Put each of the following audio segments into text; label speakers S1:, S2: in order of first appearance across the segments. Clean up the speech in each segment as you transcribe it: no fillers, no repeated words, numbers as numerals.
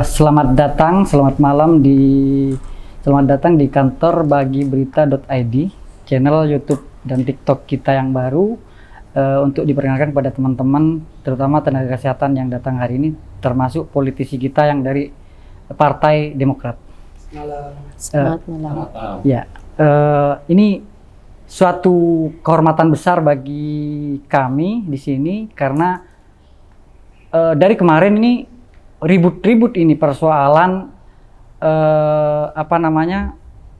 S1: Selamat datang di kantor bagiberita.id, channel YouTube dan TikTok kita yang baru, untuk diperkenalkan kepada teman-teman, terutama tenaga kesehatan yang datang hari ini, termasuk politisi kita yang dari Partai Demokrat.
S2: Selamat malam.
S1: Ya, ini suatu kehormatan besar bagi kami di sini karena dari kemarin ini ribut-ribut ini persoalan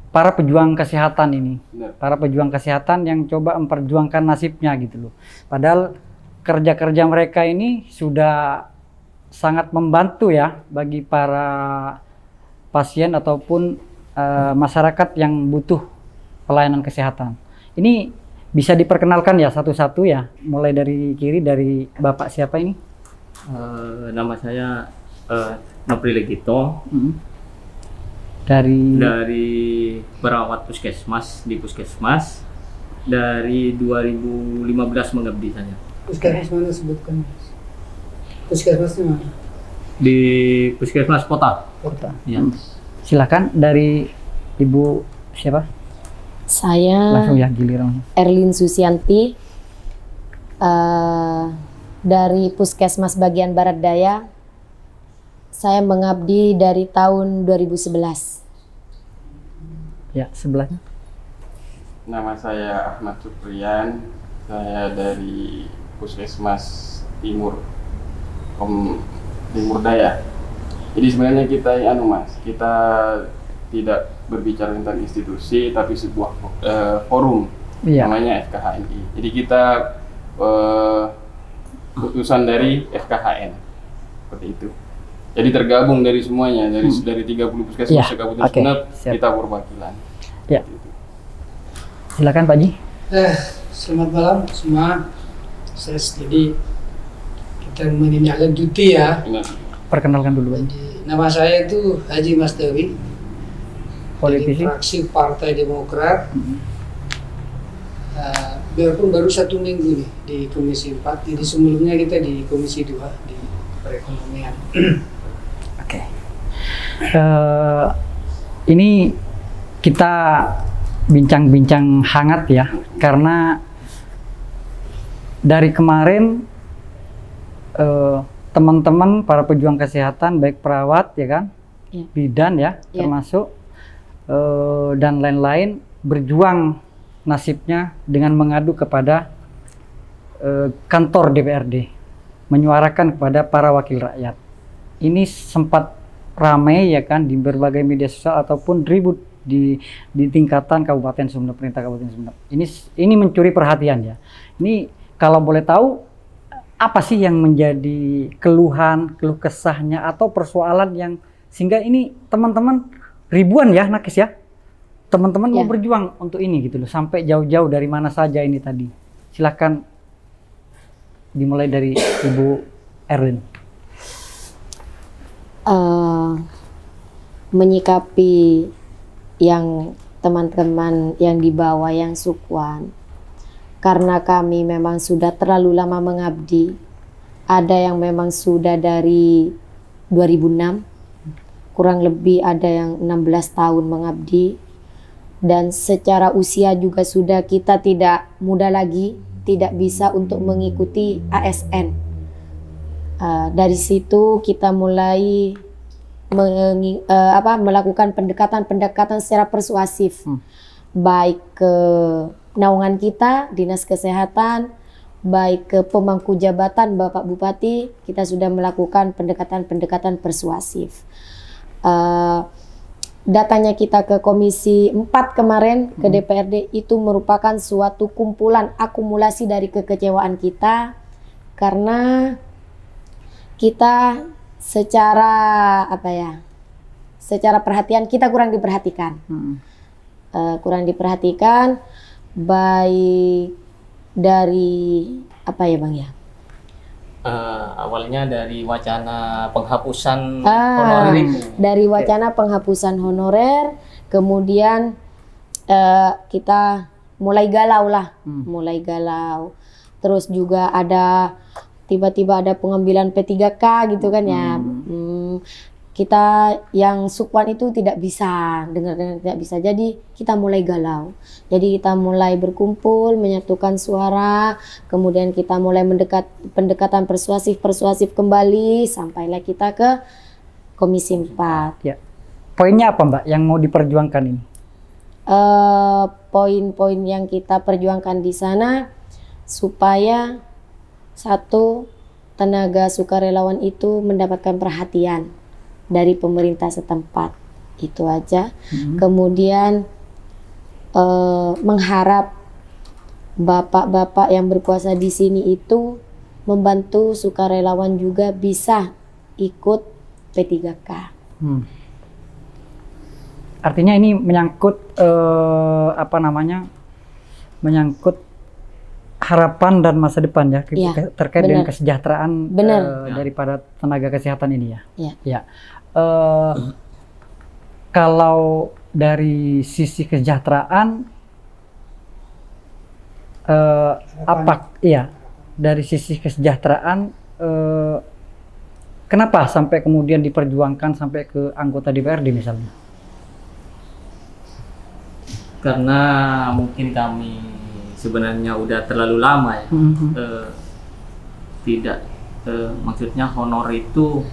S1: para pejuang kesehatan ini. Para pejuang kesehatan yang coba memperjuangkan nasibnya gitu loh. Padahal kerja-kerja mereka ini sudah sangat membantu ya bagi para pasien ataupun masyarakat yang butuh pelayanan kesehatan. Ini bisa diperkenalkan ya satu-satu ya, mulai dari kiri, dari Bapak siapa ini?
S3: Nama saya Nopri Legito.
S1: Dari
S3: perawat puskesmas di puskesmas dari 2015 mengabdi saya.
S4: Puskesmas mana sebutkan? Puskesmas di mana?
S3: Di puskesmas kota.
S4: Kota.
S3: Ya.
S1: Silakan dari Ibu siapa?
S2: Saya
S1: Langsung ya giliran.
S2: Erlin Susianti dari Puskesmas Bagian Barat Daya. Saya mengabdi dari tahun 2011.
S1: Ya, sebelahnya.
S5: Nama saya Ahmad Supriyan, saya dari Puskesmas Timur Daya. Jadi sebenarnya kita kita tidak berbicara tentang institusi, tapi sebuah forum, namanya FKHNI. Jadi kita utusan dari FKHN, seperti itu. Jadi tergabung dari semuanya, dari 30 puskesmas Kabupaten Sumeneb, kita perwakilan.
S1: Ya. Silakan Pak Ji.
S4: Selamat malam semua. Saya Stedi. Kita menindaklanjuti ya.
S1: Perkenalkan dulu.
S4: Jadi, nama saya itu Haji Mas Dewi.
S1: Politisi.
S4: Dari fraksi Partai Demokrat. Biarpun baru 1 minggu nih di Komisi 4. Jadi sebelumnya kita di Komisi 2 di perekonomian.
S1: Oke. Ini kita bincang-bincang hangat ya, karena dari kemarin teman-teman para pejuang kesehatan, baik perawat ya kan, bidan ya, termasuk dan lain-lain, berjuang nasibnya dengan mengadu kepada kantor DPRD, menyuarakan kepada para wakil rakyat. Ini sempat ramai ya kan di berbagai media sosial ataupun ribut di tingkatan Kabupaten Sumeneb, pemerintah Kabupaten Sumeneb. Ini mencuri perhatian ya. Ini kalau boleh tahu apa sih yang menjadi keluh kesahnya atau persoalan yang sehingga ini teman-teman ribuan ya nakes ya. Teman-teman mau berjuang untuk ini gitu loh, sampai jauh-jauh dari mana saja ini tadi. Silakan dimulai dari Ibu Erlin.
S2: Menyikapi yang teman-teman yang di bawah yang sukuan, karena kami memang sudah terlalu lama mengabdi. Ada yang memang sudah dari 2006, kurang lebih ada yang 16 tahun mengabdi, dan secara usia juga sudah kita tidak muda lagi, tidak bisa untuk mengikuti ASN. Dari situ kita mulai melakukan pendekatan secara persuasif, baik ke naungan kita, Dinas Kesehatan, baik ke pemangku jabatan, Bapak Bupati, kita sudah melakukan pendekatan persuasif. Datanya kita ke Komisi 4 kemarin, ke DPRD, itu merupakan suatu kumpulan akumulasi dari kekecewaan kita, karena kita secara perhatian kita kurang diperhatikan. Kurang diperhatikan baik dari Bang ya?
S3: Awalnya dari wacana penghapusan honorer itu.
S2: Dari wacana penghapusan honorer, kemudian kita mulai galau. Terus juga ada tiba-tiba ada pengambilan P3K gitu kan ya. kita yang sukwan itu tidak bisa dengar tidak bisa, jadi kita mulai galau, jadi kita mulai berkumpul menyatukan suara, kemudian kita mulai pendekatan persuasif kembali sampailah kita ke Komisi 4.
S1: Ya. Poinnya apa Mbak yang mau diperjuangkan ini?
S2: Poin-poin yang kita perjuangkan di sana supaya satu, tenaga sukarelawan itu mendapatkan perhatian dari pemerintah setempat, itu aja. Kemudian mengharap bapak-bapak yang berkuasa di sini itu membantu sukarelawan juga bisa ikut P3K.
S1: Artinya ini menyangkut menyangkut harapan dan masa depan ya,
S2: Ya,
S1: terkait dengan
S2: benar.
S1: kesejahteraan
S2: Benar.
S1: daripada tenaga kesehatan ini ya.
S2: Ya.
S1: Ya. Kalau dari sisi kesejahteraan dari sisi kesejahteraan kenapa sampai kemudian diperjuangkan sampai ke anggota DPRD misalnya?
S3: Karena mungkin kami sebenarnya udah terlalu lama ya, tidak maksudnya honor itu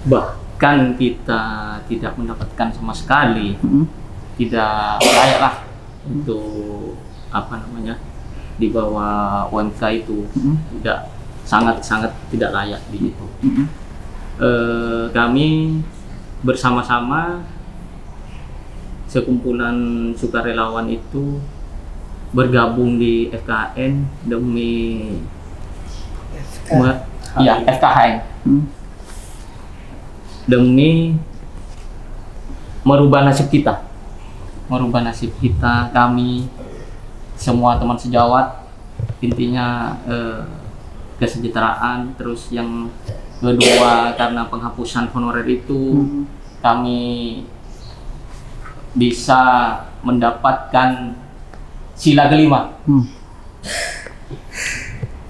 S3: bahkan kita tidak mendapatkan sama sekali, tidak layak lah untuk di bawah UMK itu, tidak sangat tidak layak di situ. Kami bersama-sama sekumpulan sukarelawan itu bergabung di FKHN demi FKHN demi merubah nasib kita, kami semua teman sejawat, intinya kesejahteraan. Terus yang kedua, karena penghapusan honorer itu kami bisa mendapatkan sila kelima,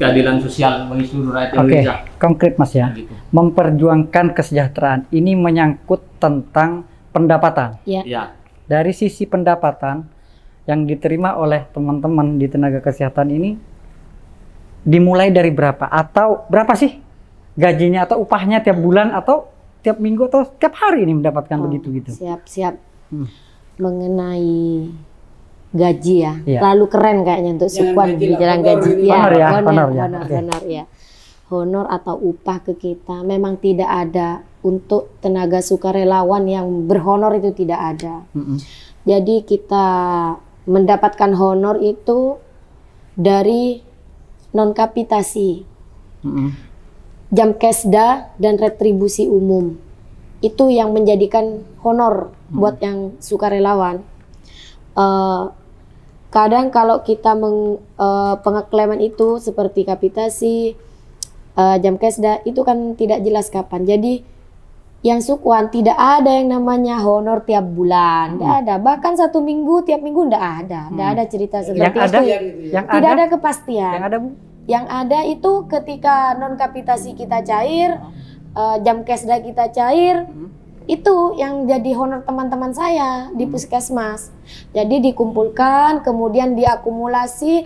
S3: keadilan sosial bagi seluruh rakyat Indonesia.
S1: Konkret Mas ya,
S3: Gitu.
S1: memperjuangkan kesejahteraan ini menyangkut tentang pendapatan.
S3: Ya.
S1: Dari sisi pendapatan yang diterima oleh teman-teman di tenaga kesehatan ini dimulai dari berapa, atau berapa sih gajinya atau upahnya tiap bulan atau tiap minggu atau tiap hari ini mendapatkan begitu gitu?
S2: Siap. Mengenai gaji ya,
S1: Iya.
S2: terlalu keren kayaknya untuk
S4: Jangan
S2: sukwan
S4: gaji lah,
S2: bicara
S4: honor
S2: gaji.
S4: gitu.
S2: Ya,
S1: Honor ya,
S2: honor
S1: Oke.
S2: ya. Honor atau upah ke kita memang tidak ada untuk tenaga sukarelawan yang berhonor, itu tidak ada. Jadi kita mendapatkan honor itu dari non kapitasi, jam kesda dan retribusi umum. Itu yang menjadikan honor buat yang sukarelawan. Kadang kalau kita pengeklaman itu seperti kapitasi, jam kesda itu kan tidak jelas kapan. Jadi yang sukwan tidak ada yang namanya honor tiap bulan, tidak ada. Bahkan satu minggu tiap minggu tidak ada cerita seperti
S1: Yang ada,
S2: itu.
S1: yang
S2: Tidak
S1: ada,
S2: ada kepastian.
S1: yang ada Bu?
S2: Yang ada itu ketika non kapitasi kita cair, jam kesda kita cair, itu yang jadi honor teman-teman saya di puskesmas. Jadi dikumpulkan, kemudian diakumulasi,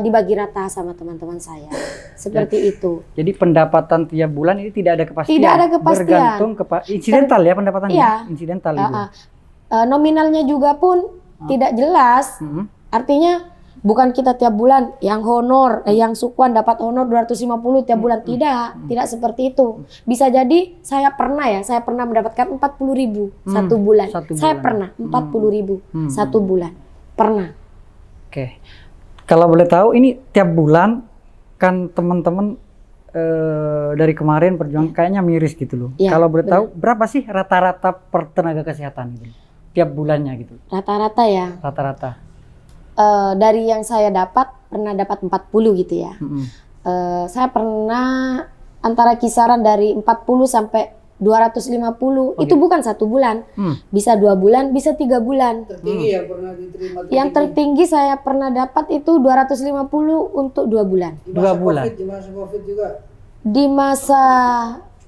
S2: dibagi rata sama teman-teman saya. Seperti itu.
S1: Jadi pendapatan tiap bulan ini tidak ada kepastian.
S2: Tidak ada kepastian.
S1: Bergantung insidental ya pendapatannya.
S2: Iya.
S1: Insidental itu.
S2: Nominalnya juga pun tidak jelas. Artinya bukan kita tiap bulan yang honor, yang sukwan dapat honor 250 tiap bulan, tidak seperti itu. Bisa jadi saya pernah mendapatkan 40.000 satu bulan. Saya pernah 40.000 satu bulan. Pernah.
S1: Oke. Kalau boleh tahu ini tiap bulan kan teman-teman dari kemarin perjuangan kayaknya miris gitu loh.
S2: Ya,
S1: kalau boleh tahu berapa sih rata-rata per tenaga kesehatan gitu? Tiap bulannya gitu.
S2: Rata-rata ya.
S1: Rata-rata.
S2: Dari yang saya pernah dapat 40 gitu ya. Saya pernah antara kisaran dari 40 sampai 250. Itu bukan satu bulan. Bisa 2 bulan, bisa 3 bulan.
S4: Tertinggi ya pernah diterima.
S2: Yang tertinggi saya pernah dapat itu 250 untuk 2 bulan.
S4: Di
S1: 2
S4: masa
S1: bulan.
S4: di masa COVID juga.
S2: Di masa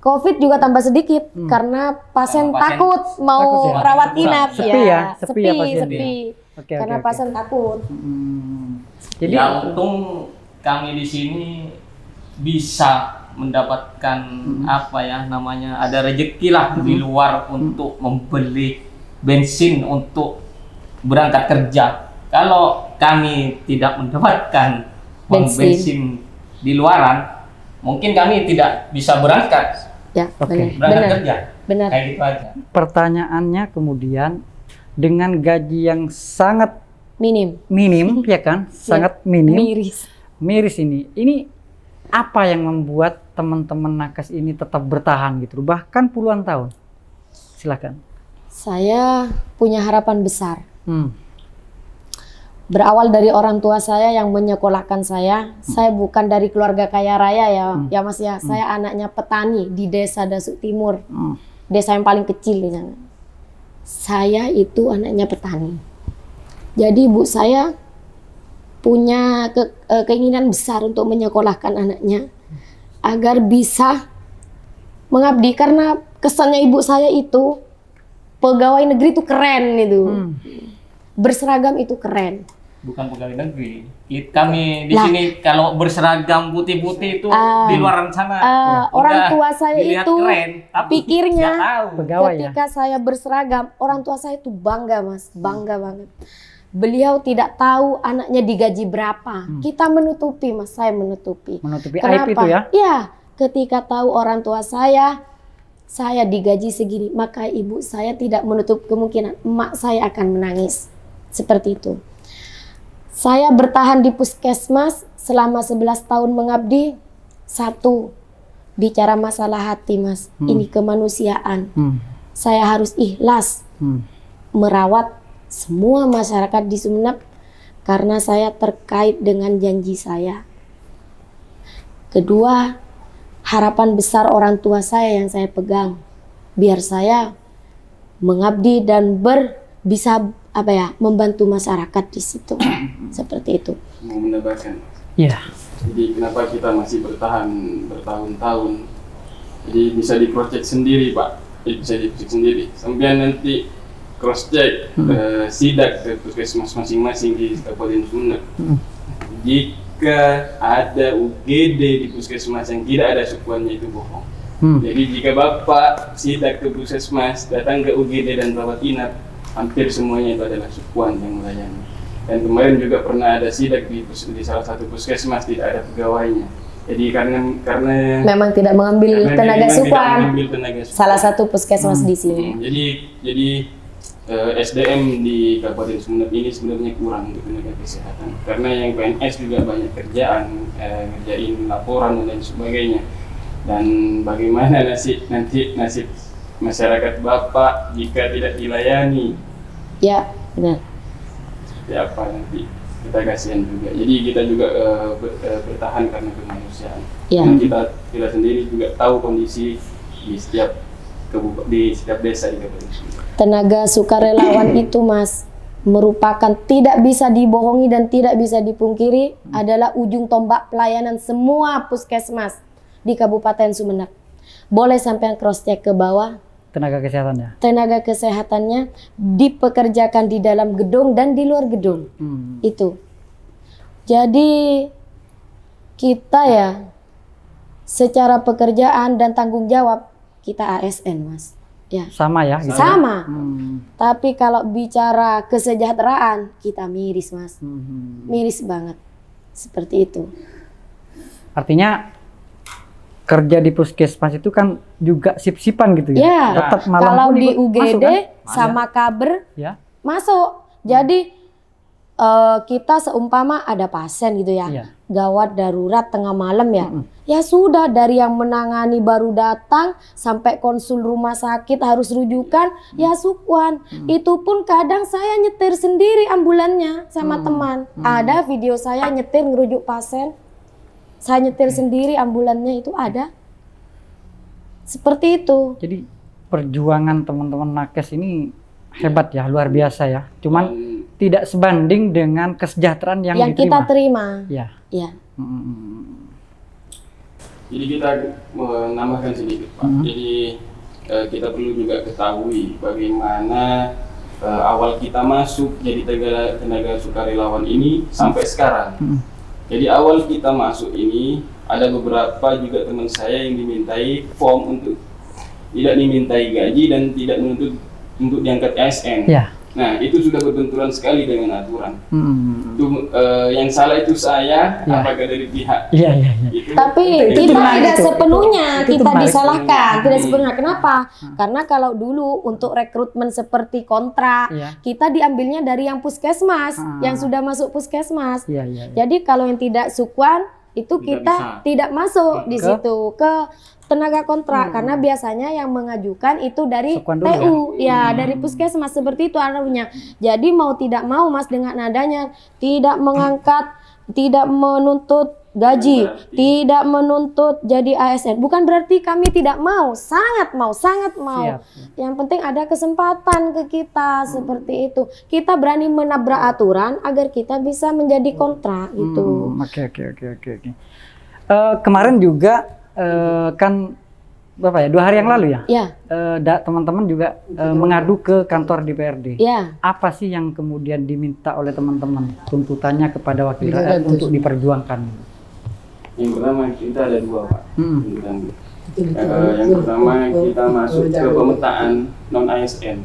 S2: COVID juga tambah sedikit karena pasien
S3: Pasien
S2: takut mau
S1: takut ya?
S2: rawat inap.
S1: Sepi ya? Sepi ya pasien?
S2: sepi.
S1: Oke,
S2: Karena
S1: oke.
S2: pasien takut.
S1: Jadi
S3: ya untung kami di sini bisa mendapatkan apa ya namanya, ada rezeki lah di luar untuk membeli bensin untuk berangkat kerja. Kalau kami tidak mendapatkan uang bensin di luaran, mungkin kami tidak bisa berangkat
S2: Ya,
S1: Oke.
S3: berangkat kerja.
S2: benar.
S3: Kayak gitu aja.
S1: pertanyaannya kemudian dengan gaji yang sangat
S2: Minim,
S1: minim ya kan, sangat minim,
S2: miris.
S1: miris ini apa yang membuat teman-teman nakes ini tetap bertahan gitu, bahkan puluhan tahun? Silakan.
S2: Saya punya harapan besar.
S1: Hmm.
S2: Berawal dari orang tua saya yang menyekolahkan saya. Saya bukan dari keluarga kaya raya ya Mas ya. Saya anaknya petani di desa Dasuk Timur. Desa yang paling kecil di sana. Saya itu anaknya petani. Jadi ibu saya punya keinginan besar untuk menyekolahkan anaknya agar bisa mengabdi, karena kesannya ibu saya itu pegawai negeri itu keren itu. Berseragam itu keren.
S3: Bukan pegawai negeri. Kami di sini kalau berseragam putih-putih itu di luar sana.
S2: Orang tua saya
S3: dilihat
S2: itu
S3: keren, tapi
S2: pikirnya
S3: nggak tahu.
S1: Pegawai ya.
S2: ketika saya berseragam, orang tua saya itu bangga Mas, bangga banget. Beliau tidak tahu anaknya digaji berapa. Kita menutupi Mas, saya menutupi.
S1: Menutupi
S2: Kenapa?
S1: aib itu ya.
S2: Iya, ketika tahu orang tua saya digaji segini, maka ibu saya tidak menutup kemungkinan emak saya akan menangis. Seperti itu. Saya bertahan di puskesmas selama 11 tahun mengabdi. Satu, bicara masalah hati Mas. Ini kemanusiaan. Saya harus ikhlas merawat semua masyarakat di Sumeneb karena saya terkait dengan janji saya. Kedua, harapan besar orang tua saya yang saya pegang. Biar saya mengabdi dan bisa membantu masyarakat di situ. Seperti itu.
S5: Mau menambahkan.
S1: Iya.
S5: Jadi kenapa kita masih bertahan bertahun-tahun? Jadi bisa di cross check sendiri Pak. Bisa di cross check sendiri. Sampai nanti cross check sidak ke puskesmas masing-masing di Kabupaten Sumeneb. Jika ada UGD di puskesmas yang tidak ada sukuannya itu bohong. Jadi jika Bapak sidak ke puskesmas, datang ke UGD dan rawat inap, hampir semuanya itu adalah sukuan yang melayani. Dan kemarin juga pernah ada sidak di salah satu puskesmas, tidak ada pegawainya. Jadi karena
S2: Memang tidak mengambil tenaga sukuan. Salah satu puskesmas di sini.
S5: Jadi SDM di Kabupaten Sumeneb ini sebenarnya kurang untuk tenaga kesehatan. Karena yang PNS juga banyak kerjaan, ngerjain laporan dan lain sebagainya. Dan bagaimana nasib masyarakat Bapak jika tidak dilayani?
S2: Ya, benar.
S5: Seperti apa nanti? Kita kasihan juga. Jadi kita juga bertahan karena kemanusiaan.
S2: Ya.
S5: Dan kita sendiri juga tahu kondisi di setiap desa di Kabupaten Sumeneb.
S2: Tenaga sukarelawan itu Mas merupakan tidak bisa dibohongi dan tidak bisa dipungkiri adalah ujung tombak pelayanan semua puskesmas di Kabupaten Sumeneb. Boleh sampai cross check ke bawah.
S1: Tenaga kesehatannya.
S2: Tenaga kesehatannya dipekerjakan di dalam gedung dan di luar gedung. Itu. Jadi kita ya secara pekerjaan dan tanggung jawab kita ASN Mas. Ya.
S1: Sama ya gitu.
S2: Sama. Tapi kalau bicara kesejahteraan kita miris Mas. Miris banget. Seperti itu.
S1: Artinya kerja di puskesmas itu kan juga sip-sipan gitu ya.
S2: Ya.
S1: Tetap malam
S2: Kalau
S1: pun
S2: di
S1: ikut
S2: UGD
S1: masuk, kan?
S2: sama kaber
S1: Ya.
S2: masuk. Jadi kita seumpama ada pasien gitu ya.
S1: Iya.
S2: Gawat darurat tengah malam ya. Ya sudah, dari yang menangani baru datang sampai konsul rumah sakit harus rujukan ya sukuan. Itu pun kadang saya nyetir sendiri ambulannya sama teman. Ada video saya nyetir ngerujuk pasien. Saya nyetir sendiri ambulannya, itu ada. Seperti itu.
S1: Jadi perjuangan teman-teman nakes ini hebat ya, luar biasa ya. Cuman tidak sebanding dengan kesejahteraan yang
S2: kita
S1: diterima.
S2: terima.
S1: Ya.
S2: Ya.
S5: Jadi kita menambahkan sedikit Pak. Jadi kita perlu juga ketahui bagaimana awal kita masuk jadi tenaga sukarelawan ini sampai sekarang. Jadi awal kita masuk ini ada beberapa juga teman saya yang dimintai form untuk tidak dimintai gaji dan tidak menuntut untuk diangkat ASN.
S1: Ya.
S5: Nah, itu sudah berbenturan sekali dengan aturan. Itu yang salah itu saya, apakah dari pihak
S1: Iya.
S5: itu.
S2: Tapi
S1: Itu
S2: kita
S1: menarik
S2: tidak
S1: tuh.
S2: sepenuhnya
S1: Itu
S2: kita
S1: menarik.
S2: disalahkan, tidak sepenuhnya. Kenapa? Karena kalau dulu untuk rekrutmen seperti kontrak,
S1: Iya.
S2: kita diambilnya dari yang puskesmas, yang sudah masuk puskesmas.
S1: Iya.
S2: Jadi kalau yang tidak sukwan itu
S5: Tidak
S2: kita
S5: bisa.
S2: tidak masuk di
S1: Ke?
S2: situ ke tenaga kontrak karena biasanya yang mengajukan itu dari
S1: Sukwan dulu
S2: TU ya dari puskesmas seperti itu arahnya. Jadi mau tidak mau Mas dengan adanya tidak mengangkat, tidak menuntut gaji, tidak menuntut jadi ASN. Bukan berarti kami tidak mau, sangat mau.
S1: Siap.
S2: Yang penting ada kesempatan ke kita seperti itu. Kita berani menabrak aturan agar kita bisa menjadi kontrak gitu.
S1: Oke. Kemarin juga kan berapa ya? 2 hari yang lalu ya?
S2: Ya,
S1: Teman-teman juga mengadu ke kantor DPRD.
S2: ya.
S1: Apa sih yang kemudian diminta oleh teman-teman tuntutannya kepada wakil
S4: Tidak
S1: rakyat
S4: ada
S1: untuk diperjuangkan?
S5: Yang pertama kita ada 2 Pak. Tuntutan.
S4: Itu
S5: Yang pertama kita masuk ke pemetaan non ASN.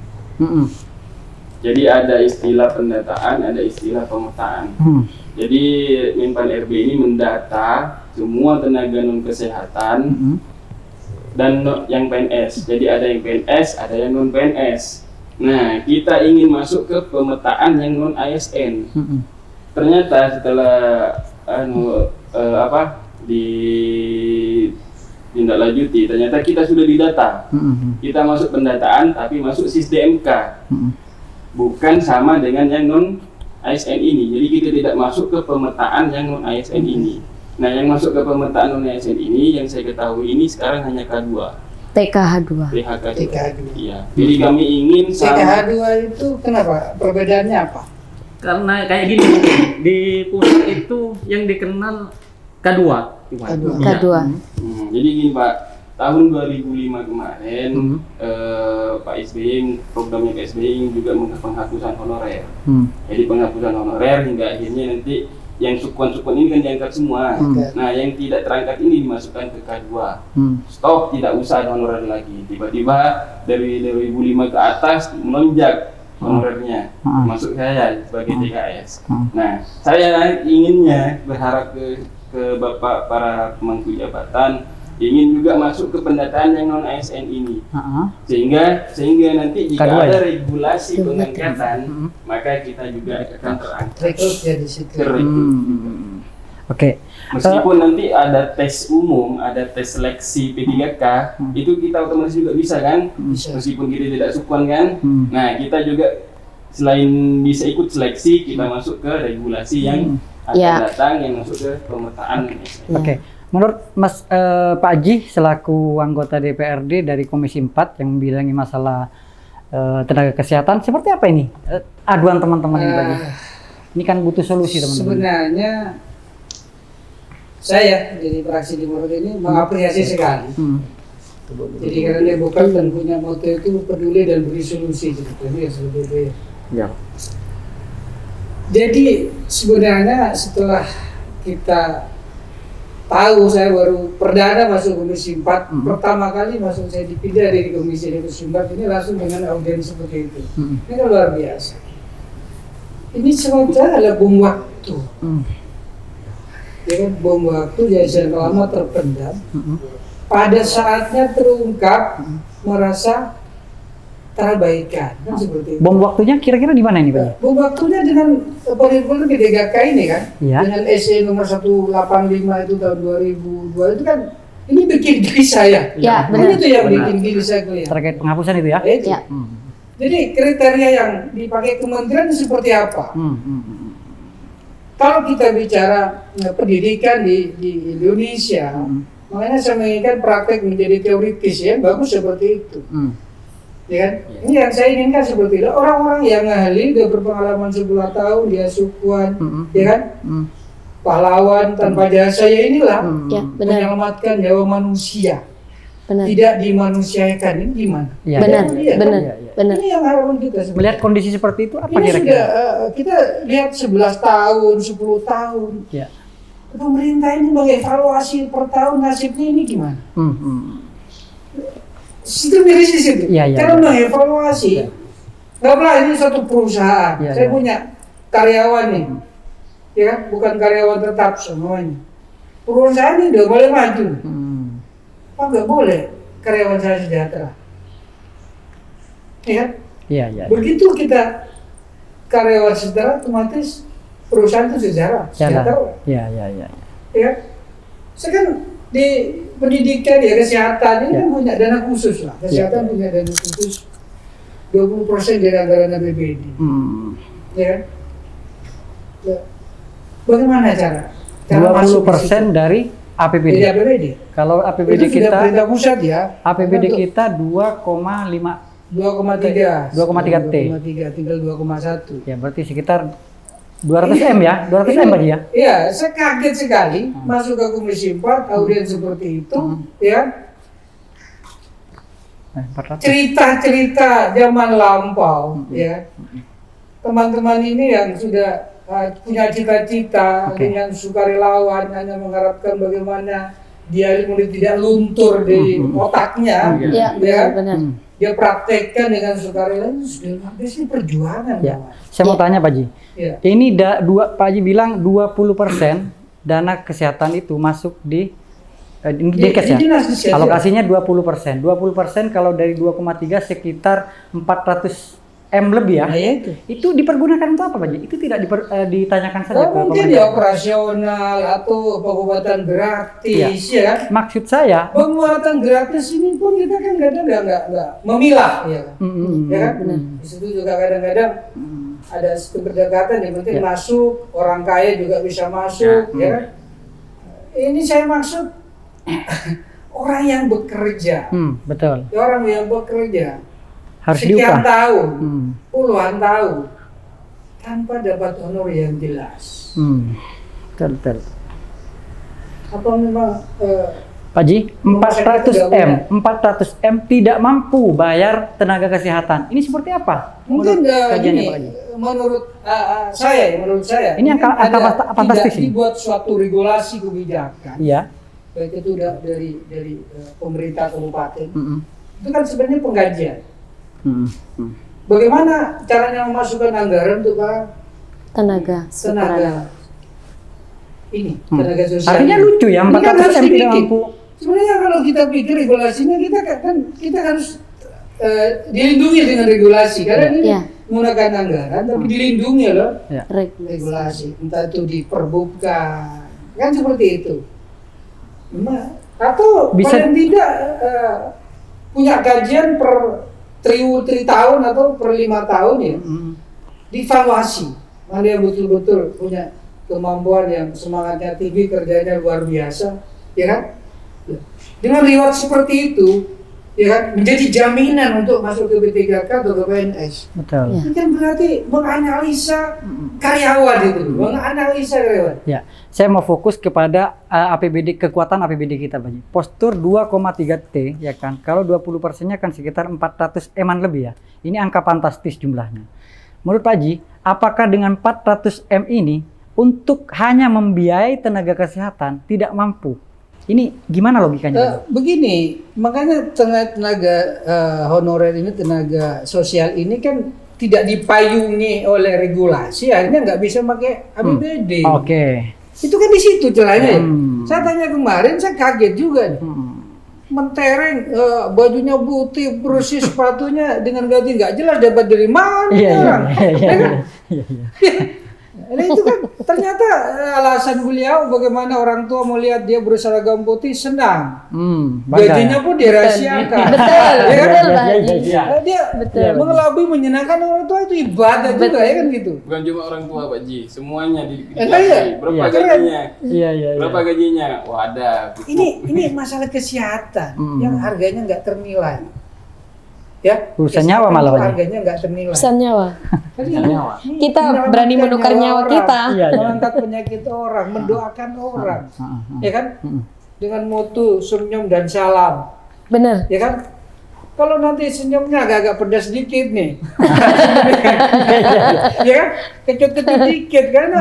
S5: Jadi ada istilah pendataan, ada istilah pemetaan. Jadi Menpan RB ini mendata semua tenaga non kesehatan dan yang PNS. Jadi ada yang PNS, ada yang non PNS. Nah, kita ingin masuk ke pemetaan yang non ASN. Ternyata setelah ditindaklanjuti, ternyata kita sudah didata. Kita masuk pendataan, tapi masuk SISDMK. Bukan sama dengan yang non ASN ini. Jadi kita tidak masuk ke pemetaan yang non ASN ini. Nah, yang masuk ke pemetaan non ASN ini yang saya ketahui ini sekarang hanya K2.
S2: TKH2.
S5: PHK.
S4: TKH2.
S5: Iya. Jadi kami ingin
S4: TKH2 itu kenapa? Perbedaannya apa?
S3: Karena kayak gini, di pusat itu yang dikenal K2.
S2: K2.
S5: Jadi gini Pak, tahun 2005 kemarin Pak SBY, programnya Pak SBY juga penghapusan honorer. Jadi penghapusan honorer hingga akhirnya nanti yang sukuan-sukuan ini kan diangkat semua. Nah, yang tidak terangkat ini dimasukkan ke K2. Stop, tidak usah ada honorer lagi. Tiba-tiba dari 2005 ke atas melonjak honorernya, masuk saya sebagai TKS. Nah, saya inginnya berharap ke Bapak para pemangku jabatan ingin juga masuk ke pendataan yang non ASN ini, sehingga nanti jika
S1: K2
S5: ada
S1: ya?
S5: regulasi pengangkatan, maka kita juga akan terangkat.
S4: Rekrut ya di situ.
S1: Oke.
S5: Meskipun nanti ada tes umum, ada tes seleksi P3K, itu kita otomatis juga bisa kan?
S4: Bisa.
S5: Meskipun kita tidak sukuan kan? Nah, kita juga selain bisa ikut seleksi, kita masuk ke regulasi yang akan datang, yang masuk ke pemetaan.
S1: Oke. Menurut Pak Haji selaku anggota DPRD dari Komisi 4 yang membidangi masalah tenaga kesehatan, seperti apa ini aduan teman-teman ini tadi? Ini kan butuh solusi teman-teman.
S4: Sebenarnya saya jadi fraksi Demokrat ini mengapresiasi sekali. Jadi karena Demokrat dan punya moto itu peduli dan beri solusi. Jadi ya. Jadi sebenarnya setelah kita tahu, saya baru perdana masuk Komisi 4, pertama kali masuk saya dipindah dari Komisi 4 ini langsung dengan audiens seperti itu. Ini kan luar biasa. Ini semacam adalah bom waktu. Ya kan, bom waktu yang lama terpendam. Pada saatnya terungkap, merasa terabaikan, kan seperti itu.
S1: Bom waktunya kira-kira di mana ini Pak?
S4: Bom waktunya dengan politik DGK ini kan,
S1: Iya.
S4: dengan SE nomor 185 itu tahun 2002 itu kan, ini bikin diri saya.
S2: Ya,
S4: Ini
S2: benar.
S4: itu yang bikin diri saya kelihatan.
S1: Terkait penghapusan itu ya?
S4: Itu.
S2: Ya.
S4: Jadi kriteria yang dipakai kementerian seperti apa? Kalau kita bicara pendidikan di Indonesia, makanya saya menginginkan praktek menjadi teoritis ya, bagus seperti itu. Ya kan? Ini yang saya inginkan seperti itu. Orang-orang yang ahli, dia berpengalaman 11 tahun, dia sukuan, ya kan? pahlawan tanpa jasa ya inilah
S2: Ya, benar.
S4: menyelamatkan nyawa manusia.
S2: Benar.
S4: Tidak dimanusiakan, ini gimana?
S1: Iya.
S2: Benar,
S4: Iya,
S2: benar,
S1: iya, iya.
S2: benar.
S4: Ini yang harapan kita sebenarnya.
S1: Melihat kondisi seperti itu apa
S4: Ini sudah
S1: kira-kira?
S4: kita lihat 11 tahun, 10 tahun.
S1: Ya.
S4: Pemerintah ini mengevaluasi per tahun nasibnya ini gimana? Sistem dari situ.
S1: Iya, iya,
S4: Kalau
S1: iya.
S4: mengevaluasi, nggak pernah ini satu perusahaan.
S1: Iya,
S4: Saya
S1: iya.
S4: punya karyawan nih, ya kan? Bukan karyawan tetap semuanya. Perusahaan ini udah boleh maju. Oh nggak boleh karyawan saya sejahtera. Ya,
S1: Iya, iya.
S4: begitu kita karyawan sejahtera, otomatis perusahaan itu sejahtera.
S1: Iya, iya, iya.
S4: Ya, saya kan di pendidikan ya kesehatan ini kan punya dana khusus lah. Kesehatan punya dana khusus 20% dari anggaran APBD. Ya kan? Ya. Bagaimana cara?
S1: 20% dari APBD.
S4: Dari APBD.
S1: Kalau APBD
S4: Itu sudah
S1: kita
S4: perintah pusat ya.
S1: APBD
S4: Untuk
S1: kita 2,5
S4: 2,3
S1: 2,3 T.
S4: 2,3 tinggal 2,1.
S1: ya, berarti sekitar 200 M ya, 200 M Pak Ji ya.
S4: Iya, saya kaget sekali masuk ke Komisi 4 audiens seperti itu, ya.
S1: 400.
S4: Cerita-cerita zaman lampau, ya. Teman-teman ini yang sudah punya cita-cita
S1: Oke.
S4: dengan sukarelawan hanya mengharapkan bagaimana dia mulai tidak luntur di otaknya,
S2: Ya,
S4: ya.
S2: benar.
S4: Dia praktekkan dengan sukarela itu sudah habis ini perjuangan.
S1: Ya.
S4: kawan.
S1: Saya mau tanya Pak Ji.
S4: Ya.
S1: Ini Pak Ji bilang 20% dana kesehatan itu masuk di Dinkes ya.
S4: Di dinas kesehatan.
S1: Alokasinya 20%. 20% kalau dari 2,3 sekitar 400 M lebih ya.
S4: Nah, ya itu.
S1: Itu dipergunakan untuk apa Pak Ji? Itu tidak ditanyakan saja ke
S4: Mungkin
S1: pemerintah.
S4: ya operasional atau pengobatan gratis, ya kan?
S1: Maksud saya,
S4: Pengobatan gratis ini pun kita kan kadang nggak memilah, ya kan? Ya kan? Di situ juga kadang-kadang ada keberdekaan yang penting
S1: Ya.
S4: masuk, orang kaya juga bisa masuk, ya kan? Ini saya maksud orang yang bekerja,
S1: betul.
S4: orang yang bekerja
S1: Harus
S4: sekian
S1: diupah.
S4: tahun,
S1: Hmm.
S4: puluhan tahun tanpa dapat honor yang jelas.
S1: Betul, betul.
S4: Apa memang
S1: Pak Ji, 400 M tidak mampu bayar tenaga kesehatan. Ini seperti apa?
S4: mungkin
S1: kajiannya
S4: gini,
S1: Pak Ji?
S4: menurut saya
S1: Ini angka fantastis
S4: tidak
S1: ini.
S4: dibuat suatu regulasi kebijakan,
S1: Iya.
S4: baik itu dari pemerintah kabupaten.
S1: Mm-mm.
S4: Itu kan sebenarnya pengkajian.
S1: Mm-mm.
S4: Bagaimana caranya memasukkan anggaran untuk
S2: Tenaga sukarela.
S4: ini tenaga sosial.
S1: Artinya
S4: ini.
S1: lucu ya,
S4: Ini kan
S1: 400
S4: harus
S1: M tidak
S4: dibikin.
S1: mampu.
S4: Sebenarnya kalau kita pikir regulasinya kita harus dilindungi dengan regulasi karena ini
S2: Ya.
S4: menggunakan anggaran tapi dilindungi loh
S2: Regulasi.
S4: regulasi, entah itu diperbutkan kan seperti itu. Atau
S1: Bisa-
S4: paling tidak punya kajian per 3 tahun atau per 5 tahun ya, dievaluasi mana yang betul-betul punya kemampuan yang semangatnya tinggi, kerjanya luar biasa, ya kan? Dengan reward seperti itu, ya kan, menjadi jaminan untuk masuk ke B3K atau ke PNS.
S1: Betul.
S2: Ya.
S4: Itu kan berarti menganalisa karyawan itu, menganalisa karyawan.
S1: Ya, saya mau fokus kepada APBD, kekuatan APBD kita Pak Ji. Postur 2,3 T ya kan. Kalau 20%-nya kan sekitar 400 M-an lebih ya. Ini angka fantastis jumlahnya. Menurut Pak Ji, apakah dengan 400 M ini untuk hanya membiayai tenaga kesehatan tidak mampu? Ini gimana logikanya? Pak Ji?
S4: Begini, makanya tenaga honorer ini, tenaga sosial ini kan tidak dipayungi oleh regulasi, akhirnya nggak bisa pakai APBD.
S1: Oke.
S4: Itu kan di situ celahnya. Ya.
S1: Hmm.
S4: Saya tanya kemarin, saya kaget juga nih. Mentereng bajunya putih, bersih sepatunya dengan gaji nggak jelas, dapat dari mana
S1: Iya, iya,
S4: orang?
S1: iya, iya,
S4: Ya kan?
S1: iya, iya.
S4: Nah, itu kan ternyata alasan beliau bagaimana orang tua melihat dia berseragam putih senang.
S1: Bangga
S4: Gajinya
S1: ya?
S4: pun dirahasiakan.
S2: Betul,
S4: Ya kan?
S2: betul Pak
S1: Iya, iya,
S2: Haji.
S1: iya.
S4: Dia
S2: Betul.
S4: mengelabui menyenangkan orang tua itu ibadah juga ya kan gitu.
S5: Bukan cuma orang tua Pak Ji, semuanya
S4: iya.
S5: dikasih. Berapa
S1: Iya.
S5: gajinya?
S1: Iya, iya, iya.
S5: Berapa gajinya? Wah ada.
S4: Ini masalah kesehatan yang harganya nggak ternilai. ya
S1: Urusan nyawa malah, Pak.
S4: harganya nggak ternilai.
S2: Pesan nyawa.
S4: Jadi
S3: Nyawa.
S2: Kita berani menukar nyawa
S4: orang,
S2: kita.
S1: Iya, iya.
S4: mengangkat penyakit orang, mendoakan orang, ya kan?
S1: Mm-mm.
S4: Dengan mutu senyum dan salam,
S2: Bener.
S4: ya kan? Kalau nanti senyumnya agak-agak pedas sedikit nih, ya kan? Kecut-kecut dikit karena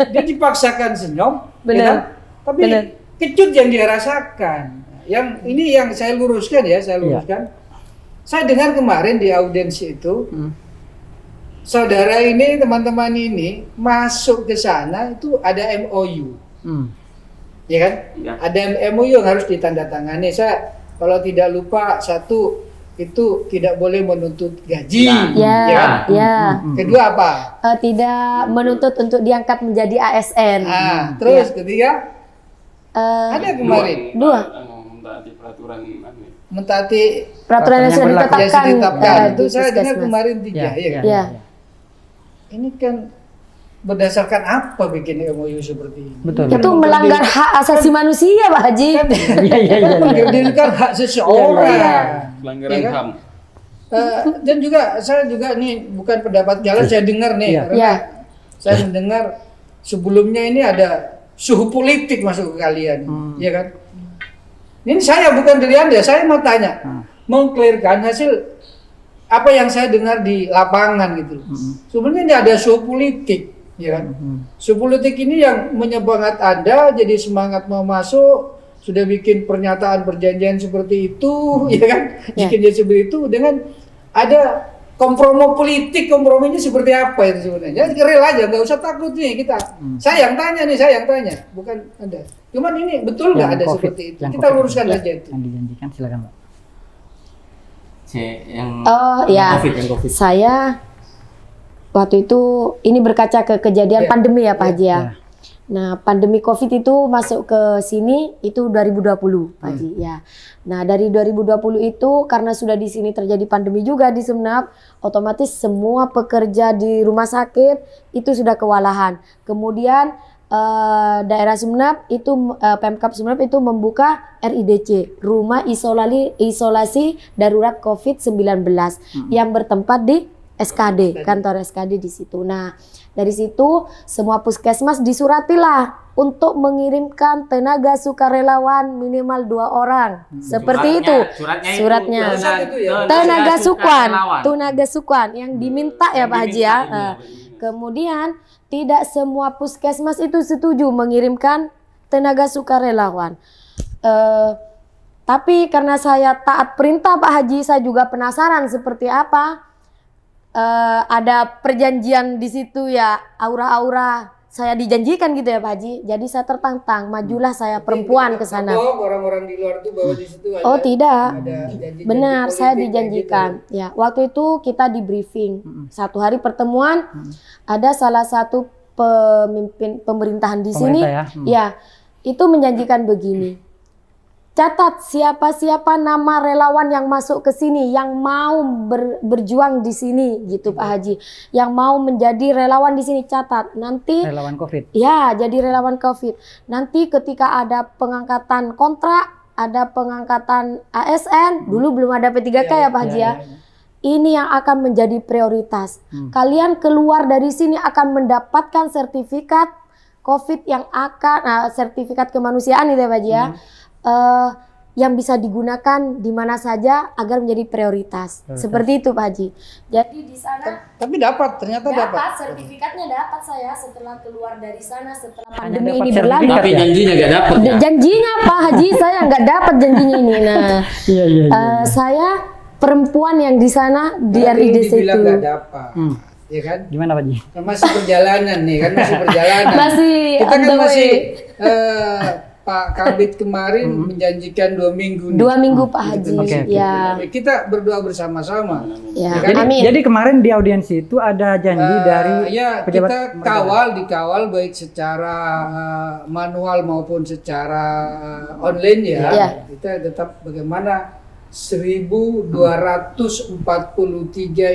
S4: dia dipaksakan senyum, ya
S2: Benar.
S4: kan? Tapi
S2: Benar.
S4: kecut yang dia rasakan. Yang ini yang saya luruskan ya, saya luruskan. Saya dengar kemarin di audiensi itu, saudara ini, teman-teman ini masuk ke sana itu ada MOU, ya kan?
S3: Iya.
S4: Ada MOU yang harus ditandatangani. Saya kalau tidak lupa, satu itu tidak boleh menuntut gaji,
S2: Ya,
S4: ya kan?
S2: ya.
S4: Kedua apa?
S2: Tidak menuntut untuk diangkat menjadi ASN.
S4: Terus ketiga
S2: Eh,
S4: ada kemarin
S2: Dua.
S5: Mentaati peraturan
S4: mentaati
S2: peraturan yang sudah
S1: Yang berlaku.
S2: ditetapkan.
S4: yang ditetapkan.
S2: di
S4: Itu saya dengar
S2: Puskesmas.
S4: kemarin tiga, ya kan?
S2: Ya.
S4: Ini kan berdasarkan apa bikin MOU seperti ini?
S1: Betul.
S2: Itu melanggar hak asasi manusia, Pak Haji.
S4: Kan
S1: Iya, iya, iya.
S4: menghadirkan hak seseorang.
S2: Iya.
S5: pelanggaran
S4: Iya kan?
S5: HAM.
S4: Dan juga saya juga nih bukan pendapat jalan, saya dengar nih
S1: Iya.
S4: karena
S2: Iya.
S4: saya mendengar sebelumnya ini ada suhu politik masuk ke kalian, ya kan? Ini saya bukan dari Anda, saya mau tanya, mengklirkan hasil apa yang saya dengar di lapangan gitu. Sebenarnya ini ada suhu politik, ya kan? Suhu politik ini yang menyemangat Anda jadi semangat mau masuk, sudah bikin pernyataan perjanjian seperti itu, ya kan?
S2: Ya.
S4: Bikin jadi seperti itu dengan ada komprominya seperti apa itu sebenarnya? Jadi real aja, nggak usah takut nih kita. Saya yang tanya, bukan Anda. Cuman ini betul nggak
S1: Yang
S4: ada
S1: COVID,
S4: seperti itu?
S1: yang
S4: Kita
S1: COVID.
S4: luruskan aja itu.
S1: Yang dijanjikan silakan, Pak.
S3: Yang
S2: Oh ya,
S3: yang COVID.
S2: saya waktu itu ini berkaca ke kejadian
S4: Ya.
S2: pandemi ya Pak Haji ya.
S1: Ya.
S2: Nah pandemi COVID itu masuk ke sini itu 2020 Pak Haji ya. Nah dari 2020 itu karena sudah di sini terjadi pandemi juga di Sumeneb, otomatis semua pekerja di rumah sakit itu sudah kewalahan. Kemudian daerah Sumeneb itu Pemkab Sumeneb itu membuka RIDC, Rumah Isolasi Darurat COVID-19 yang bertempat di SKD, kantor SKD di situ. Nah, dari situ semua puskesmas disuratilah untuk mengirimkan tenaga sukarelawan minimal 2 orang. Seperti itu. Suratnya. Tenaga sukuan yang diminta ya Pak Haji ya. Kemudian tidak semua puskesmas itu setuju mengirimkan tenaga sukarelawan. Tapi karena saya taat perintah Pak Haji, saya juga penasaran seperti apa. Ada perjanjian di situ ya, aura-aura saya dijanjikan gitu ya Pak Haji. Jadi saya tertantang, majulah saya perempuan ke sana.
S4: Orang-orang di luar itu bahwa di situ ada.
S2: Oh tidak.
S4: Ada janji-janji
S2: Benar, saya
S4: politik
S2: dijanjikan.
S4: gitu.
S2: Ya, waktu itu kita di briefing. Satu hari pertemuan, ada salah satu pemimpin pemerintahan di sini,
S1: Pemerintah
S2: ya, itu menjanjikan begini. Catat siapa-siapa nama relawan yang masuk ke sini, yang mau berjuang di sini, gitu Pak Haji. Yang mau menjadi relawan di sini, catat. Nanti
S1: Relawan COVID.
S2: ya, jadi relawan COVID. Nanti ketika ada pengangkatan kontrak, ada pengangkatan ASN, dulu belum ada P3K ya Pak Haji ya. Ini yang akan menjadi prioritas. Kalian keluar dari sini akan mendapatkan sertifikat COVID yang akan, sertifikat kemanusiaan itu ya Pak Haji ya. Yang bisa digunakan di mana saja agar menjadi prioritas. Seperti itu Pak Haji. Jadi di sana
S4: Tapi ternyata dapat.
S2: sertifikatnya dapat saya setelah keluar dari sana setelah
S1: Hanya
S2: pandemi
S1: dapat
S2: ini
S1: sertifikat
S2: berlalu.
S3: Tapi janjinya gak dapat ya?
S2: Janjinya Pak Haji saya nggak dapat janjinya ini. Nah,
S1: Iya, iya, iya.
S2: saya perempuan yang di sana di
S4: Tapi
S2: RIDC
S4: dibilang
S2: itu.
S4: nggak dapat, ya kan?
S1: Gimana Pak Haji?
S4: Kan masih perjalanan nih, kan masih perjalanan.
S2: Masih
S4: Kita
S2: on
S4: kan
S2: the
S4: masih
S2: way.
S4: Pak Kabit kemarin menjanjikan 2 minggu nih.
S2: 2 minggu Pak Haji.
S1: Oke.
S2: Ya.
S4: Kita berdoa bersama-sama.
S2: Ya,
S4: Jadi-
S2: amin.
S1: Jadi kemarin di audiensi itu ada janji dari
S4: Ya,
S1: pejabat
S4: kita dikawal baik secara manual maupun secara online ya.
S2: Iya.
S4: Kita tetap bagaimana 1243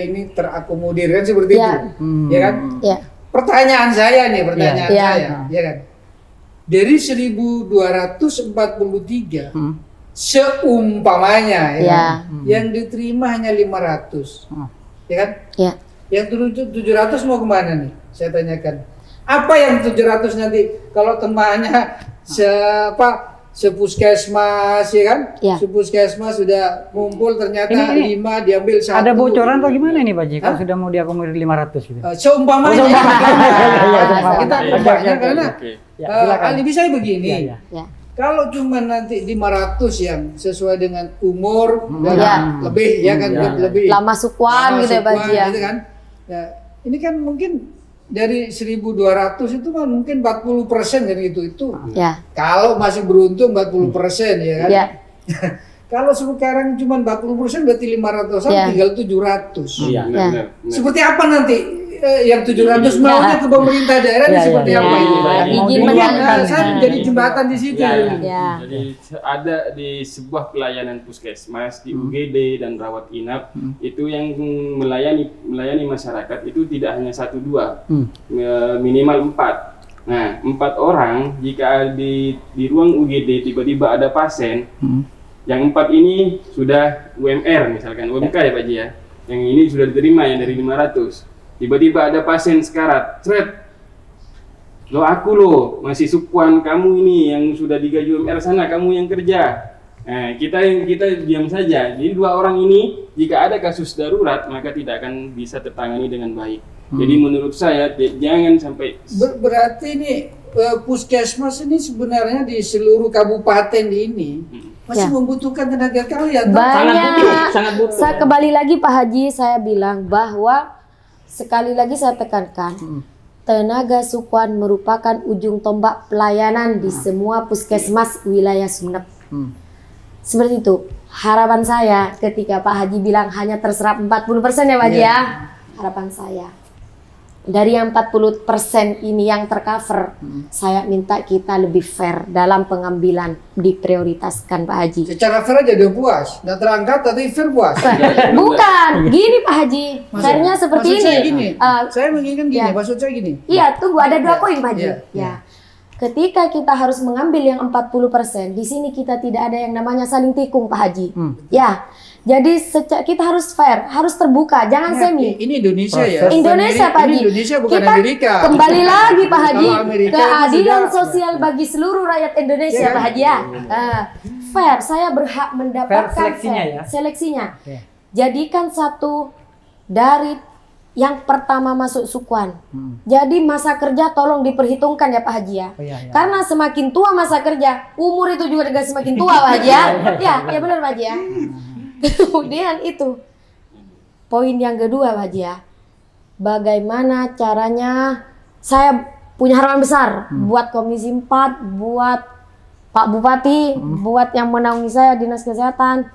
S4: ini terakomodir kan seperti
S2: Iya.
S4: itu. Ya kan?
S2: Ya.
S4: Pertanyaan saya nih,
S2: Iya.
S4: ya kan? Dari 1243 seumpamanya ya,
S2: Ya.
S4: kan? Yang diterima hanya 500, ya kan?
S2: Ya.
S4: Yang 700 mau kemana nih? Saya tanyakan. Apa yang 700 nanti kalau temannya sepuskesmas, ya kan?
S2: Ya.
S4: Sepuskesmas sudah ngumpul ternyata
S1: Ini
S4: 5 diambil 1.
S1: Ada bocoran atau gimana ini Pak Ji? Kalau
S4: Hah?
S1: sudah mau diakomodir 500 gitu.
S4: Seumpamanya.
S1: Oh, seumpamanya.
S4: Kita
S1: Oke,
S4: umpamanya
S1: oke,
S4: karena
S5: Oke.
S1: Ya, silakan.
S4: alibi saya begini.
S1: Ya, ya.
S2: Ya.
S4: Kalau cuma nanti 500 yang sesuai dengan umur dan
S2: Ya.
S4: lebih ya kan
S1: Ya, ya.
S4: lebih
S2: Lama sukuan gitu ya Pak Ji ya.
S4: gitu kan. Ya, ini kan mungkin dari 1.200 itu kan mungkin 40% kan itu
S2: Ya.
S4: kalau masih beruntung 40% ya kan.
S2: Ya.
S4: Kalau sekarang cuma 40% berarti 500-an
S2: Ya.
S4: tinggal 700.
S3: Iya.
S5: Benar.
S4: Seperti apa nanti yang 700 maunya ke pemerintah daerah ini
S1: Ya,
S4: seperti
S1: ya,
S4: apa
S2: ya.
S4: ini?
S2: Izin
S4: Nah,
S2: menyanyikan.
S4: saya menjadi jembatan di situ.
S3: Ya, ya.
S2: Ya.
S5: Jadi ada di sebuah pelayanan puskesmas di UGD dan rawat inap itu yang melayani masyarakat itu tidak hanya 1-2, minimal 4. Nah, 4 orang jika di ruang UGD tiba-tiba ada pasien, yang 4 ini sudah UMR misalkan, UMK ya Pak Ji ya, yang ini sudah diterima yang dari 500. Tiba-tiba ada pasien sekarat, lo aku masih sukuan kamu ini yang sudah digaji UMR sana, kamu yang kerja. Nah, kita diam saja. Jadi 2 orang ini jika ada kasus darurat maka tidak akan bisa tertangani dengan baik. Jadi menurut saya jangan sampai
S4: Berarti ini puskesmas ini sebenarnya di seluruh kabupaten ini masih
S2: Ya.
S4: membutuhkan tenaga kalian.
S2: Banyak.
S3: sangat butuh.
S2: Saya kembali lagi Pak Haji, saya bilang bahwa sekali lagi saya tekankan, tenaga sukuan merupakan ujung tombak pelayanan di semua puskesmas wilayah Sumeneb. Seperti itu. Harapan saya ketika Pak Haji bilang hanya terserap 40% ya Pak Haji ya. Harapan saya. Dari yang 40% ini yang tercover, saya minta kita lebih fair dalam pengambilan, diprioritaskan Pak Haji.
S4: Secara fair aja udah puas, nggak terangkat tapi fair puas.
S2: Bukan, gini Pak Haji, fairnya seperti
S4: maksud
S2: ini.
S4: saya gini,
S2: Eh,
S4: saya menginginkan gini,
S2: ya.
S4: maksud saya gini.
S2: Iya, tunggu ada 2 poin Pak Haji.
S4: Iya,
S2: Ya. Ketika kita harus mengambil yang 40%, di sini kita tidak ada yang namanya saling tikung Pak Haji. Ya. Jadi kita harus fair, harus terbuka, jangan
S4: Nah,
S2: semi.
S4: ini Indonesia ya.
S2: Indonesia Pak
S4: Ini
S2: Haji.
S4: Indonesia bukan
S2: Kita
S4: Amerika.
S2: kembali lagi Pak Haji,
S4: Kalau Amerika itu
S2: keadilan
S4: sudah-
S2: sosial bagi seluruh rakyat Indonesia
S4: Ya kan?
S2: Pak Haji ya. Fair, saya berhak mendapatkan
S1: Fair seleksinya ya?
S2: Seleksinya.
S1: Oke.
S2: Jadikan satu dari yang pertama masuk sukuan. Jadi masa kerja tolong diperhitungkan ya Pak Haji ya.
S1: Oh, iya, iya.
S2: Karena semakin tua masa kerja, umur itu juga semakin tua Pak Haji ya. Ya benar Pak Haji ya. Kemudian itu poin yang kedua Pak Haji ya. Bagaimana caranya saya punya harapan besar buat Komisi 4, buat Pak Bupati, buat yang menaungi saya Dinas Kesehatan,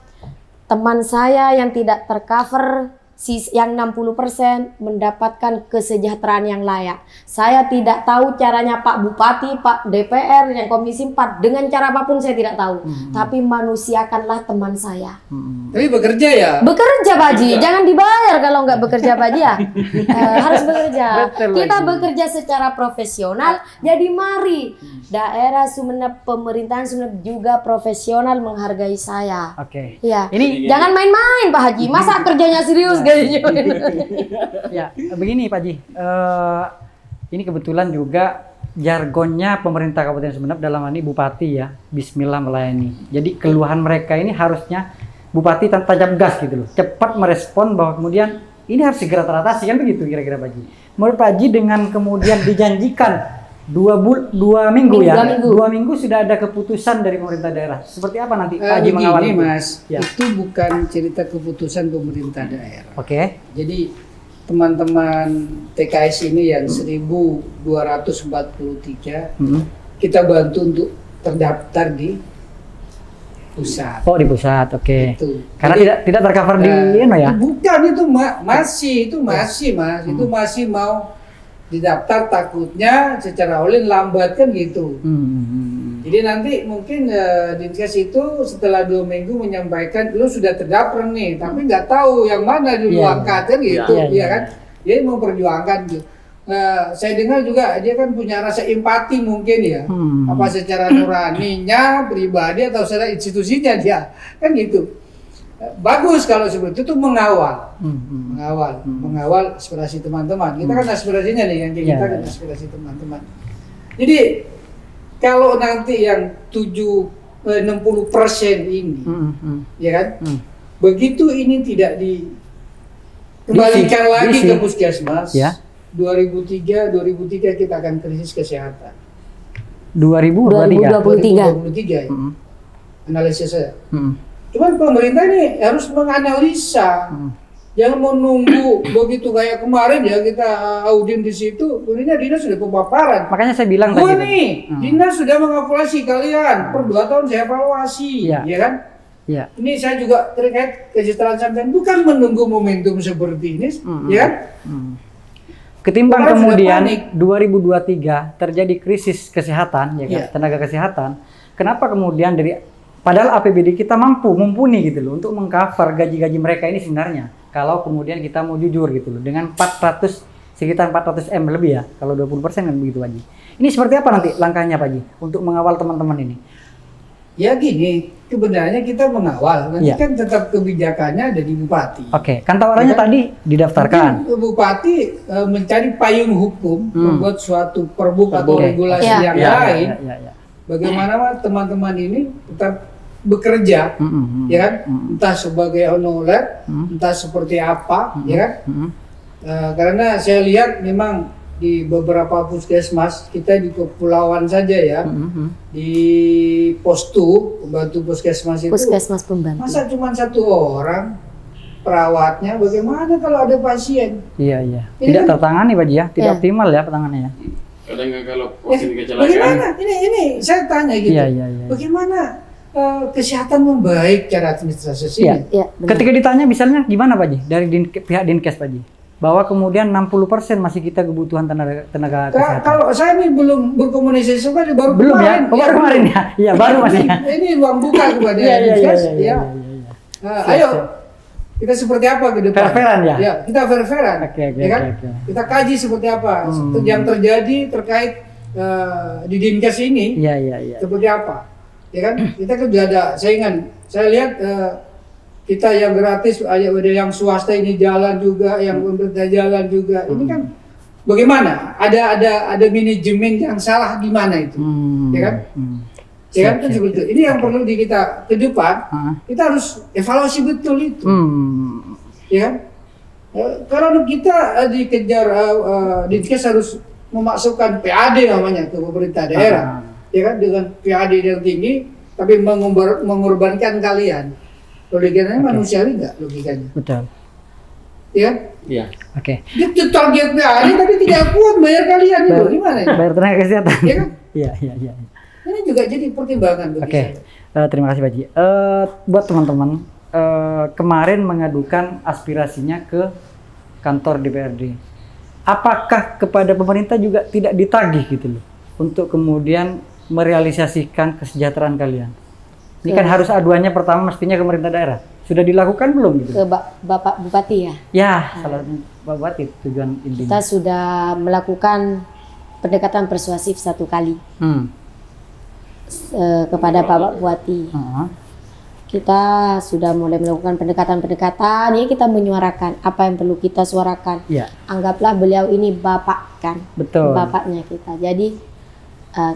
S2: teman saya yang tidak tercover yang 60% mendapatkan kesejahteraan yang layak. Saya tidak tahu caranya Pak Bupati, Pak DPR, yang Komisi 4 dengan cara apapun saya tidak tahu. Tapi manusiakanlah teman saya.
S4: Tapi bekerja ya.
S2: Bekerja Pak Haji, jangan dibayar kalau nggak bekerja Pak Haji ya. Harus bekerja.
S1: Betul,
S2: Kita
S1: Haji.
S2: bekerja secara profesional. Jadi mari daerah Sumeneb, pemerintahan Sumeneb juga profesional menghargai saya.
S1: Oke.
S2: Ya,
S1: Ini
S2: jangan main-main Pak Haji. Masa kerjanya serius kayaknya.
S1: ya begini Pak Ji. Ini kebetulan juga jargonnya pemerintah Kabupaten Sumeneb dalam hal ini Bupati ya, Bismillah melayani. Jadi keluhan mereka ini harusnya Bupati tajam gas gitu loh, cepat merespon bahwa kemudian ini harus segera teratasi kan begitu kira-kira Pak Ji. Menurut Pak Ji dengan kemudian dijanjikan 2 minggu ya, 2 minggu sudah ada keputusan dari pemerintah daerah. Seperti apa nanti Pak Ji mengawal
S4: Begini
S1: itu?
S4: Mas,
S1: Ya.
S4: itu bukan cerita keputusan pemerintah daerah.
S1: Oke.
S4: Jadi teman-teman TKS ini yang 1243 kita bantu untuk terdaftar di pusat.
S1: Oh di pusat, oke.
S4: Itu.
S1: Karena
S4: Jadi,
S1: tidak tercover di ini ya.
S4: Bukan itu masih Mas, itu masih mau didaftar, takutnya secara online lambat kan gitu. Jadi nanti mungkin Dinkes itu setelah 2 minggu menyampaikan lu sudah terdaftar nih, tapi nggak tahu yang mana dulu
S1: Iya,
S4: angkat kan gitu,
S1: iya,
S4: ya kan? Dia memperjuangkan gitu. saya dengar juga dia kan punya rasa empati mungkin ya. Apa secara nuraninya, pribadi atau secara institusinya dia. Kan gitu. Bagus kalau seperti itu mengawal. Mengawal aspirasi teman-teman. Kita kan aspirasinya nih, yang kita kan aspirasi teman-teman. Jadi kalau nanti yang 60% ini, ya kan, begitu ini tidak dikembalikan lagi ke puskesmas, 2003 kita akan krisis kesehatan.
S1: 2023
S4: ya, analisis saya. Cuman pemerintah ini harus menganalisa. Jangan menunggu begitu kayak kemarin ya kita audien di situ, sebenarnya dinas sudah pemaparan.
S1: Makanya saya bilang
S4: Gua
S1: tadi.
S4: nih, dinas sudah mengevaluasi kalian. Per 2 tahun saya evaluasi, ya kan?
S1: Ya.
S4: Ini saya juga terkait kesejahteraan sampean, bukan menunggu momentum seperti ini, ya kan?
S1: Ketimbang
S4: Orang sudah
S1: kemudian
S4: panik.
S1: 2023 terjadi krisis kesehatan, ya kan, tenaga kesehatan. Kenapa kemudian padahal APBD kita mumpuni gitu loh untuk mengcover gaji-gaji mereka ini sebenarnya. Kalau kemudian kita mau jujur gitu loh, dengan sekitar 400 M lebih ya, kalau 20% kan begitu Pak Haji. Ini seperti apa nanti langkahnya Pak Haji untuk mengawal teman-teman ini?
S4: Ya gini, kebenarannya kita mengawal, nanti kan tetap kebijakannya ada di bupati.
S1: Oke, kan tawarannya tadi didaftarkan.
S4: Mungkin bupati mencari payung hukum, membuat suatu perbuk atau regulasi yang lain. Bagaimana teman-teman ini tetap bekerja, ya kan? Entah sebagai honorer, entah seperti apa, ya kan? Karena saya lihat memang di beberapa puskesmas kita di kepulauan saja ya, di postu pembantu puskesmas itu,
S2: Puskesmas pembantu.
S4: masa cuma 1 orang perawatnya? Bagaimana kalau ada pasien?
S1: Iya.
S4: Ini
S1: Tidak
S4: kan-
S1: tertangani Pak Haji ya, tidak optimal ya penanganannya.
S5: Kadang kalau posisi kecelakaan.
S4: Bagaimana? Ini saya tanya gitu.
S1: Iya.
S4: Bagaimana kesehatan membaik cara administrasi ini?
S2: Ya, benar.
S1: Ketika ditanya misalnya gimana Pak Haji dari pihak Dinkes Pak Haji, bahwa kemudian 60% masih kita kebutuhan tenaga kesehatan.
S4: Kalau saya ini belum berkomunikasi sama dia, baru
S1: Belum ya?
S4: kemarin.
S1: Baru kemarin ya? Iya, baru masih ya.
S4: Ini ruang buka kepada Dinkes. Ayo, kita seperti apa ke depan?
S1: Fair-fairan ya?
S4: Ya, kita fair-fairan.
S1: Oke,
S4: Ya kan? Kita kaji seperti apa yang terjadi terkait di Dinkes ini.
S1: Iya.
S4: Seperti apa? Ya kan? Kita kan sudah ada saingan. Saya lihat kita yang gratis, ada yang swasta ini jalan juga, yang pemerintah jalan juga. Ini kan bagaimana? Ada manajemen yang salah di mana itu? Ya kan? Ya kan? Kan seperti itu. Ini yang perlu kita ke depan. Kita harus evaluasi betul itu. Ya kan? Kalau kita dikejar, Dinkes harus memasukkan PAD namanya ke pemerintah daerah. Ya kan, dengan PAD yang tinggi tapi mengorbankan kalian. Logikanya manusiawi nggak logikanya?
S1: Betul.
S4: Ya,
S3: Iya.
S1: Oke.
S4: dia target PAD tapi tidak kuat bayar kalian itu gimana?
S1: Bayar tenaga kesehatan.
S4: Ya kan?
S1: Iya.
S4: Ini juga jadi pertimbangan bagi
S1: Oke.
S4: saya.
S1: Terima kasih Pak Haji. Buat teman-teman kemarin mengadukan aspirasinya ke kantor DPRD. Apakah kepada pemerintah juga tidak ditagih gitu loh untuk kemudian merealisasikan kesejahteraan kalian? Ini kan harus aduannya pertama mestinya ke pemerintah daerah. Sudah dilakukan belum gitu?
S2: Ke Bapak Bupati ya.
S1: Ya, salah satu Pak Bupati tujuan
S2: Kita
S1: intinya.
S2: sudah melakukan pendekatan persuasif 1 kali kepada Bapak Bupati. Kita sudah mulai melakukan pendekatan-pendekatan. Ini kita menyuarakan apa yang perlu kita suarakan.
S1: Iya,
S2: Anggaplah beliau ini bapak kan,
S1: betul.
S2: bapaknya kita. Jadi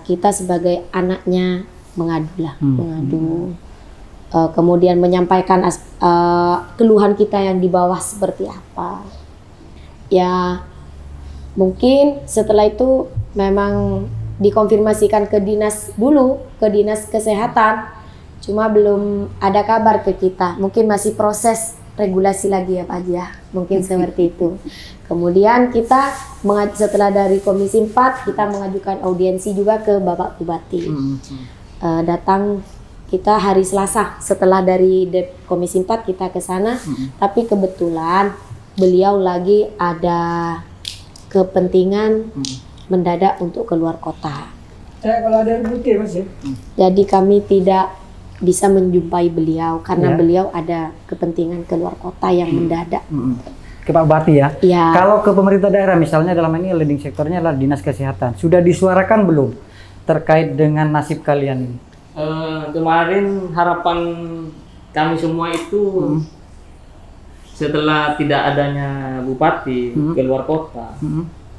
S2: kita sebagai anaknya mengadu. Kemudian menyampaikan keluhan kita yang di bawah seperti apa. Ya mungkin setelah itu memang dikonfirmasikan ke dinas kesehatan, cuma belum ada kabar ke kita. Mungkin masih proses regulasi lagi ya Pak Haji ya, mungkin seperti itu. Kemudian kita setelah dari Komisi 4 kita mengajukan audiensi juga ke Bapak Bupati. Datang kita hari Selasa setelah dari Komisi 4 kita ke sana, tapi kebetulan beliau lagi ada kepentingan mendadak untuk keluar kota.
S4: Saya kalau ada bukti Mas ya.
S2: Jadi kami tidak bisa menjumpai beliau karena beliau ada kepentingan keluar kota yang mendadak.
S1: ke Pak Bupati ya.
S2: Ya.
S1: Kalau ke pemerintah daerah misalnya dalam ini leading sektornya adalah Dinas Kesehatan, sudah disuarakan belum terkait dengan nasib kalian ini?
S3: Kemarin harapan kami semua itu setelah tidak adanya bupati keluar kota,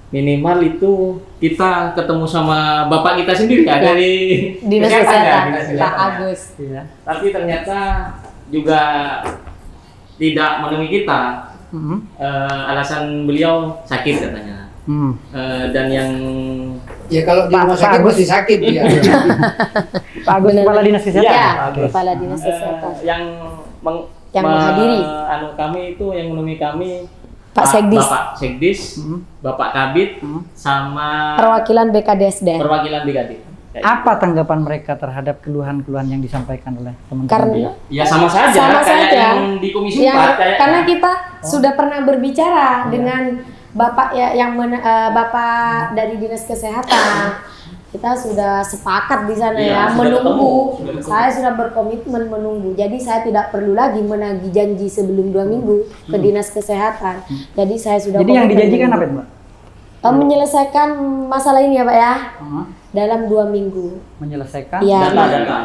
S3: minimal itu kita ketemu sama bapak kita sendiri ya, dari
S2: Dinas
S3: ya,
S2: Kesehatan,
S3: Dinas
S2: Pak
S3: Kesehatan, ya.
S2: Agus.
S1: Iya.
S3: Tapi ternyata juga tidak menemui kita. Alasan beliau sakit katanya. Dan yang
S4: Ya kalau di rumah
S1: Pak
S4: sakit
S1: Agus.
S4: pasti sakit ya.
S1: Pak Agus
S2: Benar.
S1: Kepala Dinas Kesehatan.
S2: Ya,
S1: Pak Agus.
S2: Kepala Dinas Kesehatan.
S3: yang
S2: Menghadiri.
S3: Kami itu yang menemui kami
S2: Pak Sekdis.
S3: Bapak Sekdis, Bapak Kabid, sama
S2: Perwakilan BKDSDM.
S3: perwakilan BKD. Kayak
S1: Apa tanggapan mereka terhadap keluhan-keluhan yang disampaikan oleh teman-teman?
S2: Karena
S3: ya sama saja
S2: Sama
S3: kayak
S2: saja.
S3: yang di Komisi
S2: Ya,
S3: 4 kayak
S2: karena kita sudah pernah berbicara dengan Bapak Bapak dari Dinas Kesehatan. Kita sudah sepakat di sana
S3: Iya,
S2: ya,
S3: sudah
S2: menunggu.
S3: ketemu, sudah
S2: Saya sudah berkomitmen menunggu. Jadi saya tidak perlu lagi menagih janji sebelum 2 minggu ke Dinas Kesehatan. Jadi saya sudah
S1: Jadi yang
S2: komitmen
S1: dijanjikan apa
S2: menunggu.
S1: itu, Mbak?
S2: Menyelesaikan masalah ini ya Pak ya, dalam 2 minggu.
S1: Menyelesaikan
S2: Ya,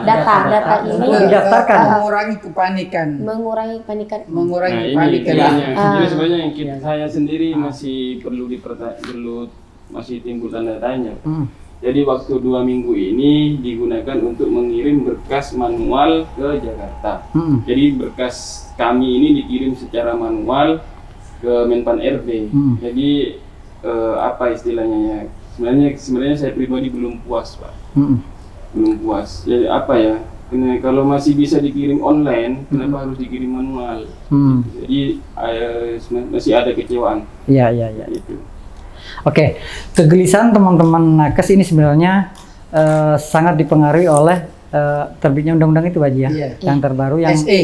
S2: data ini
S1: didaftarkan.
S4: Mengurangi kepanikan.
S2: mengurangi panikan.
S4: Mengurangi
S5: Nah, ini
S4: kepanikan.
S5: sebenarnya sebenarnya yang saya sendiri masih perlu masih timbul tanda tanya. Jadi waktu 2 minggu ini digunakan untuk mengirim berkas manual ke Jakarta. Jadi berkas kami ini dikirim secara manual ke Menpan RB. Jadi apa istilahnya ya? Sebenarnya saya pribadi belum puas, Pak. Belum puas. Jadi apa ya? Kalau masih bisa dikirim online, kenapa harus dikirim manual? Jadi masih ada kecewaan.
S1: Iya.
S5: Gitu.
S1: Oke, kegelisahan teman-teman nakes ini sebenarnya sangat dipengaruhi oleh terbitnya undang-undang itu, Pak Haji ya,
S4: Iya.
S1: yang terbaru yang
S4: SE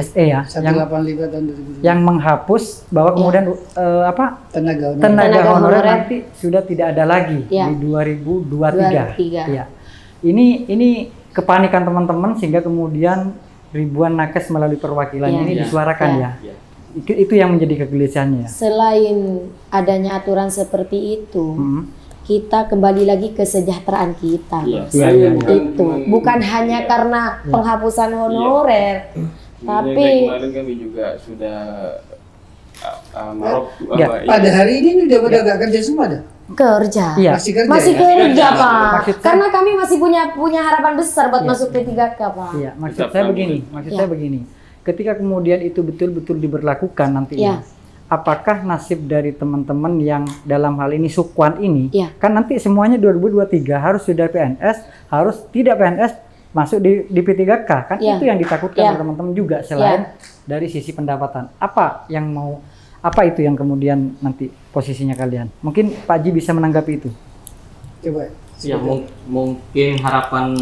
S1: SE ya,
S4: 185 tahun 2007.
S1: yang menghapus bahwa kemudian
S4: tenaga
S1: tenaga honorer
S2: honorer
S1: nanti sudah tidak ada lagi
S2: Iya.
S1: di 2023.
S2: 23.
S1: Iya. Ini kepanikan teman-teman sehingga kemudian ribuan nakes melalui perwakilannya
S2: Iya.
S1: ini
S3: Iya.
S1: disuarakan
S3: Iya.
S1: ya. Itu yang menjadi kegelisahannya.
S2: Selain adanya aturan seperti itu, kita kembali lagi kesejahteraan kita.
S5: Iya.
S1: Iya,
S5: Saya
S1: iya,
S2: Itu bukan hanya karena penghapusan honorer,
S5: Tapi
S2: tapi
S5: kemarin kami juga sudah merok
S1: Ya,
S4: Pada hari ini udah pada gak kerja semua dah.
S2: kerja.
S1: Iya.
S4: Masih kerja.
S2: Masih
S4: ya?
S2: kerja, Pak.
S1: Maksud saya-
S2: Karena kami masih punya harapan besar buat masuk P3K, Pak.
S1: Iya, maksud
S5: Tetap
S1: saya
S5: kami.
S1: begini, saya begini. Ketika kemudian itu betul-betul diberlakukan nantinya,
S2: Iya.
S1: apakah nasib dari teman-teman yang dalam hal ini sukwan ini,
S2: Iya.
S1: kan nanti semuanya 2023 harus sudah PNS, harus tidak PNS masuk di P3K, kan
S2: Iya.
S1: itu yang ditakutkan
S2: Iya.
S1: oleh teman-teman juga selain dari sisi pendapatan. Apa itu yang kemudian nanti posisinya kalian? Mungkin Pak Haji bisa menanggapi itu.
S4: Coba.
S3: ya mungkin harapan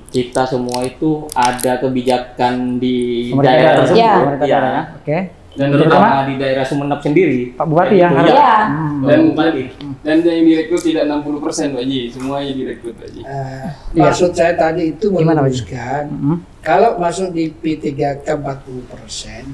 S3: kita semua itu ada kebijakan di
S1: Pemerintah
S3: daerah
S1: daerah,
S3: tersebut.
S2: Iya.
S1: pemerintah
S3: Iya.
S1: daerah ya. Oke.
S3: Dan
S1: Terutama
S3: terutama di daerah Sumeneb sendiri.
S1: Pak Bupati ya,
S3: Itu
S1: harap-
S2: Iya.
S3: Dan Bupati.
S5: dan yang direkrut tidak 60%, Pak Haji. Semuanya direkrut, Pak Haji.
S4: Maksud saya tadi itu
S1: Gimana, Pak?
S4: meluruskan, kalau masuk di P3K 40%,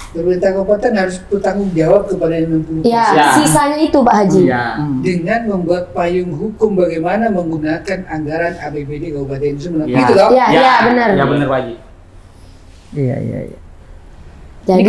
S4: pemerintah kabupaten harus bertanggung jawab kepada 60%.
S2: Ya,
S3: Ya.
S2: sisanya itu Pak Haji.
S3: Iya.
S4: Dengan membuat payung hukum bagaimana menggunakan anggaran APBD Kabupaten Sumeneb.
S3: Ya.
S4: Gitu loh.
S2: Iya, benar.
S3: Ya benar Pak Haji.
S1: Iya.
S2: Jadi